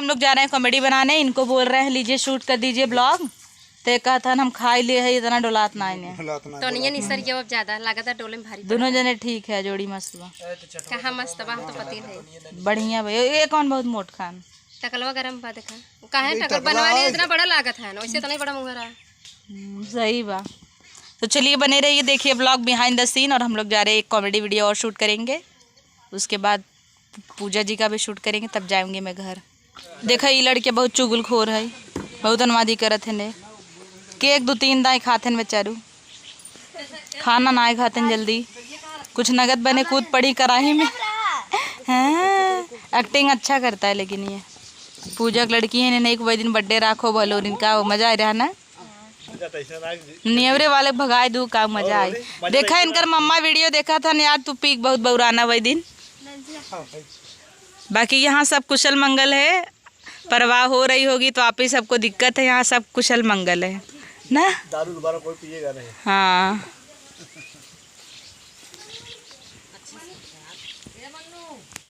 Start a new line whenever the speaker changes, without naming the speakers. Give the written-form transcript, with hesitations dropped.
हम लोग जा रहे हैं कॉमेडी बनाने, इनको बोल रहे हैं लीजिए शूट कर दीजिए ब्लॉग। तो कहा था हम खा लिए है इतना डोलात ना इन्हें
तो नहीं निसर के अब ज्यादा लागत डोले में भारी
दोनों जने ठीक है, जोड़ी मस्त बा।
कहाँ मस्त बा, हम तो पति है
बढ़िया भाई। ये कौन बहुत मोट खान
टकलवा गरम बा देखा काहे टकल बनवा लिए इतना बड़ा लागत है ना, वैसे तो नहीं बड़ा मुंगरा है।
सही बा। तो चलिए बने रहिए, देखिए ब्लॉग बिहाइंड द सीन। और हम लोग जा रहे हैं एक कॉमेडी वीडियो और शूट करेंगे, उसके बाद पूजा जी का भी शूट करेंगे, तब जाएंगे मैं घर। देखा ये लड़के बहुत चुगलखोर है, बहुत अनवादी करत है ने। केक 2-3 दाएँ खाते हैं बेचारू, खाना ना खाते हैं जल्दी। कुछ नगद बने कूद पड़ी कराही में। हाँ, एक्टिंग अच्छा करता है लेकिन ये पूजा की लड़की है ने। एक वही दिन बर्थडे राखो भलो इनका, वो मजा आ रहा ना। नियवरे वाले भगाए दू का मजा आई। देखा इनकर मम्मा वीडियो देखा था ना यार, तू पीक बहुत बौराना वही दिन। बाकी यहाँ सब कुशल मंगल है, परवाह हो रही होगी तो आप ही सबको दिक्कत है, यहाँ सब कुशल मंगल है ना।
दारू दोबारा कोई पिएगा नहीं।
हाँ